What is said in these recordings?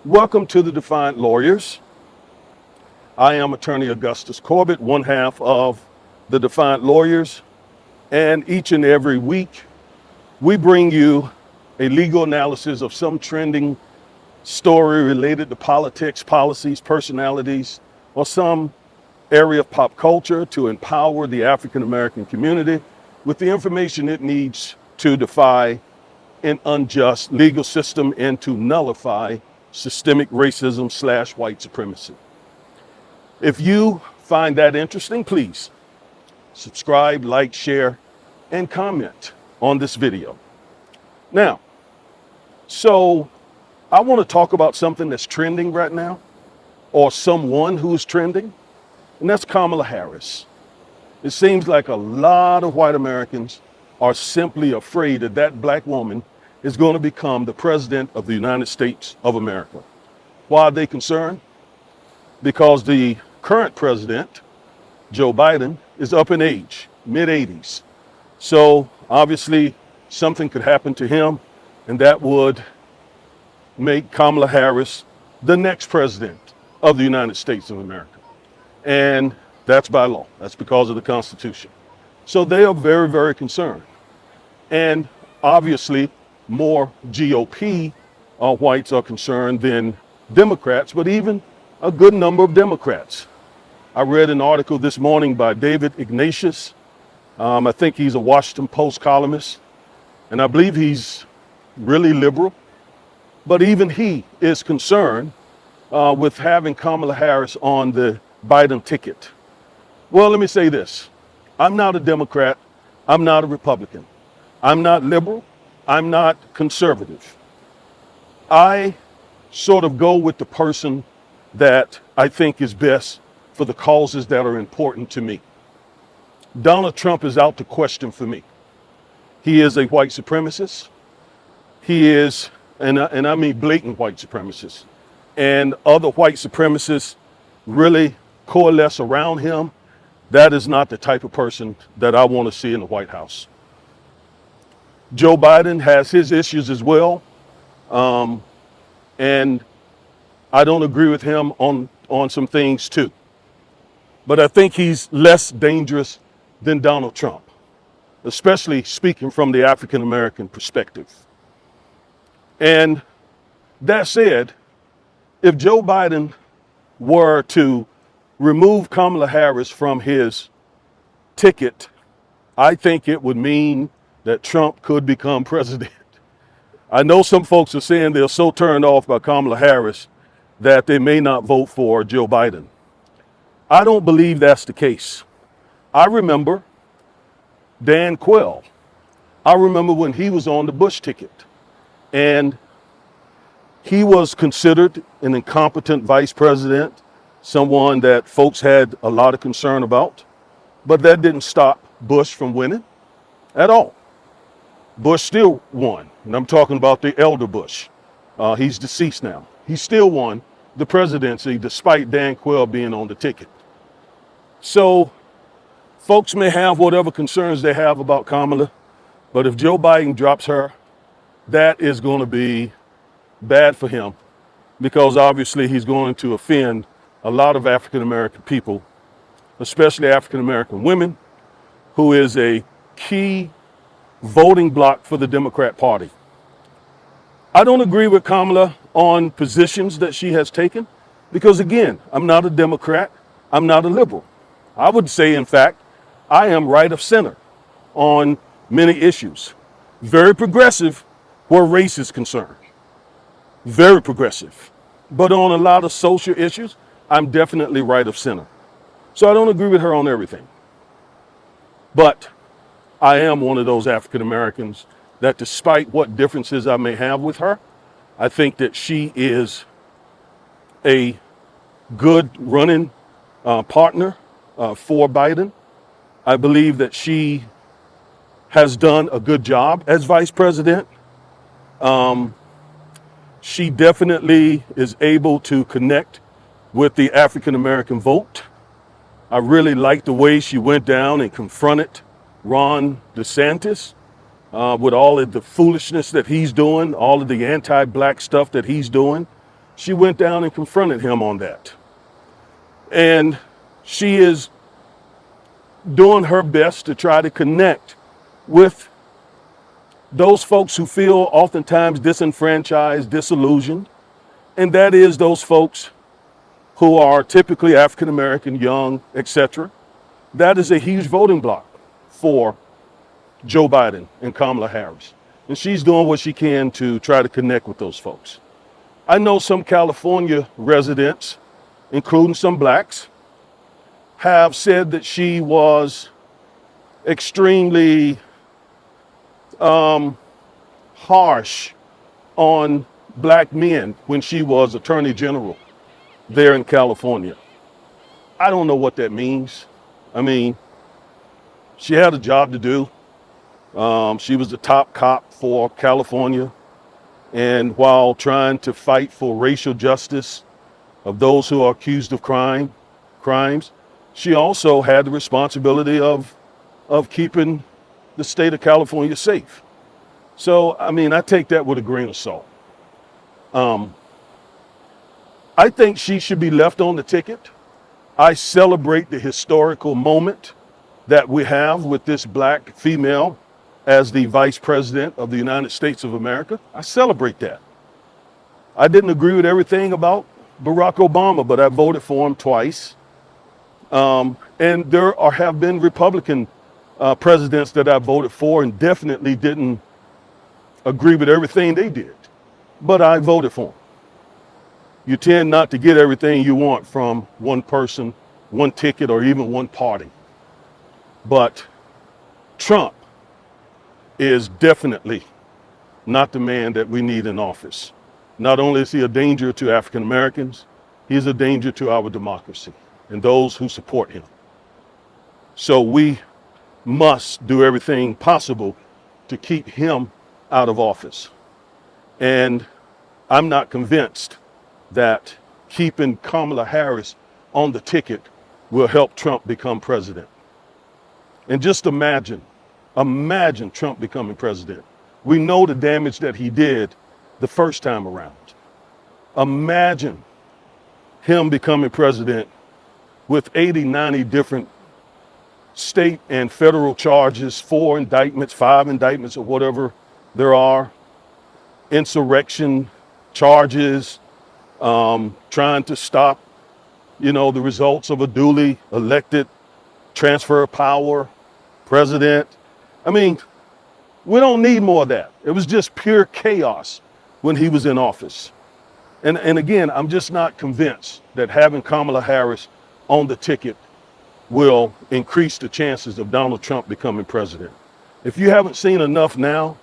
Welcome to the Defiant Lawyers. I am attorney Augustus Corbett, one half of the Defiant Lawyers, and each and every week we bring you a legal analysis of some trending story related to politics, policies, personalities, or some area of pop culture to empower the African American community with the information it needs to defy an unjust legal system and to nullify systemic racism / white supremacy. If you find that interesting, please subscribe, like, share, and comment on this video. Now, so I want to talk about something that's trending right now, or someone who's trending, and that's Kamala Harris. It seems like a lot of white Americans are simply afraid that that black woman is going to become the president of the United States of America. Why are they concerned? Because the current president, Joe Biden, is up in age, mid-80s. So obviously something could happen to him, and that would make Kamala Harris the next president of the United States of America. And that's by law. That's because of the Constitution. So they are very, very concerned. And obviously more GOP whites are concerned than Democrats, but even a good number of Democrats. I read an article this morning by David Ignatius. I think he's a Washington Post columnist, and I believe he's really liberal. But even he is concerned with having Kamala Harris on the Biden ticket. Well, let me say this. I'm not a Democrat. I'm not a Republican. I'm not liberal. I'm not conservative. I sort of go with the person that I think is best for the causes that are important to me. Donald Trump is out the question for me. He is a white supremacist. He is, and I mean blatant white supremacist. And other white supremacists really coalesce around him. That is not the type of person that I want to see in the White House. Joe Biden has his issues as well. And I don't agree with him on some things too. But I think he's less dangerous than Donald Trump, especially speaking from the African American perspective. And that said, if Joe Biden were to remove Kamala Harris from his ticket, I think it would mean that Trump could become president. I know some folks are saying they're so turned off by Kamala Harris that they may not vote for Joe Biden. I don't believe that's the case. I remember Dan Quayle. I remember when he was on the Bush ticket, and he was considered an incompetent vice president, someone that folks had a lot of concern about, but that didn't stop Bush from winning at all. Bush still won, and I'm talking about the elder Bush. He's deceased now. He still won the presidency despite Dan Quayle being on the ticket. So folks may have whatever concerns they have about Kamala, but if Joe Biden drops her, that is going to be bad for him, because obviously he's going to offend a lot of African American people, especially African American women, who is a key voting bloc for the Democrat Party. I don't agree with Kamala on positions that she has taken, because again, I'm not a Democrat, I'm not a liberal. I would say, in fact, I am right of center on many issues. Very progressive where race is concerned. Very progressive. But on a lot of social issues, I'm definitely right of center. So I don't agree with her on everything. But I am one of those African Americans that, despite what differences I may have with her, I think that she is a good running partner for Biden. I believe that she has done a good job as vice president. She definitely is able to connect with the African American vote. I really like the way she went down and confronted Ron DeSantis with all of the foolishness that he's doing, all of the anti-black stuff that he's doing. She went down and confronted him on that. And she is doing her best to try to connect with those folks who feel oftentimes disenfranchised, disillusioned, and that is those folks who are typically African American, young, etc. That is a huge voting bloc for Joe Biden and Kamala Harris. And she's doing what she can to try to connect with those folks. I know some California residents, including some blacks, have said that she was extremely harsh on black men when she was Attorney General there in California. I don't know what that means. I mean, she had a job to do. She was the top cop for California. And while trying to fight for racial justice of those who are accused of crimes, she also had the responsibility of keeping the state of California safe. So, I mean, I take that with a grain of salt. I think she should be left on the ticket. I celebrate the historical moment that we have with this black female as the Vice President of the United States of America. I celebrate that. I didn't agree with everything about Barack Obama, but I voted for him twice. And there have been Republican presidents that I voted for and definitely didn't agree with everything they did, but I voted for them. You tend not to get everything you want from one person, one ticket, or even one party. But Trump is definitely not the man that we need in office. Not only is he a danger to African Americans, he's a danger to our democracy and those who support him. So we must do everything possible to keep him out of office. And I'm not convinced that keeping Kamala Harris on the ticket will help Trump become president. And just imagine Trump becoming president. We know the damage that he did the first time around. Imagine him becoming president with 80, 90 different state and federal charges, 4 indictments, 5 indictments, or whatever there are, insurrection charges, trying to stop, the results of a duly elected transfer of power president. I mean, we don't need more of that. It was just pure chaos when he was in office. And again, I'm just not convinced that having Kamala Harris on the ticket will increase the chances of Donald Trump becoming president. If you haven't seen enough now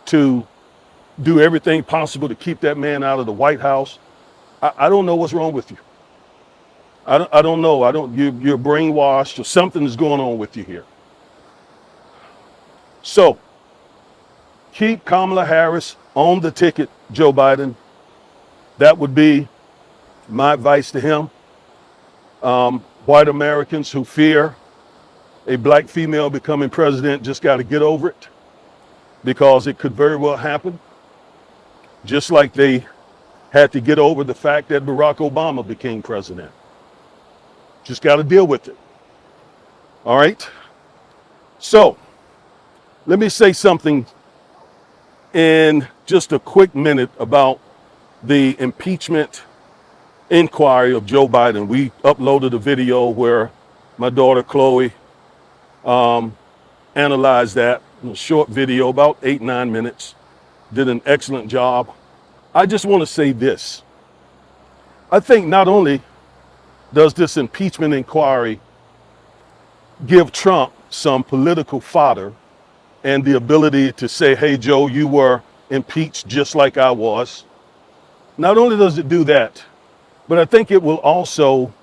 to do everything possible to keep that man out of the White House, I don't know what's wrong with you. I don't know. You're brainwashed or something is going on with you here. So keep Kamala Harris on the ticket, Joe Biden. That would be my advice to him. White Americans who fear a black female becoming president just got to get over it, because it could very well happen. Just like they had to get over the fact that Barack Obama became president. Just got to deal with it. All right? So, let me say something in just a quick minute about the impeachment inquiry of Joe Biden. We uploaded a video where my daughter Chloe analyzed that in a short video, about 8-9 minutes. Did an excellent job. I just want to say this. I think not only does this impeachment inquiry give Trump some political fodder and the ability to say, hey, Joe, you were impeached just like I was. Not only does it do that, but I think it will also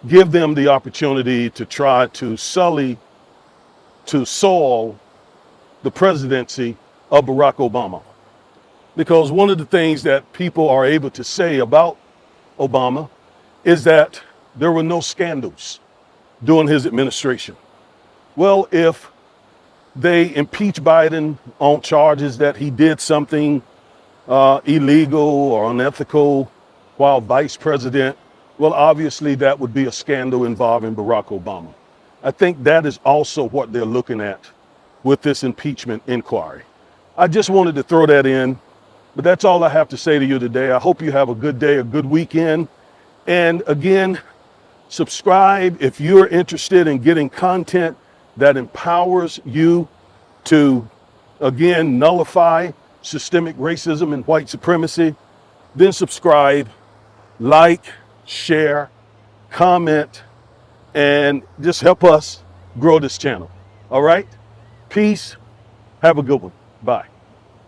give them the opportunity to try to soil the presidency of Barack Obama. Because one of the things that people are able to say about Obama is that there were no scandals during his administration. Well, if they impeach Biden on charges that he did something illegal or unethical while vice president, well, obviously that would be a scandal involving Barack Obama. I think that is also what they're looking at with this impeachment inquiry. I just wanted to throw that in, but that's all I have to say to you today. I hope you have a good day, a good weekend. And again, subscribe if you're interested in getting content that empowers you to, again, nullify systemic racism and white supremacy. Then subscribe, like, share, comment, and just help us grow this channel. All right? Peace. Have a good one. Bye.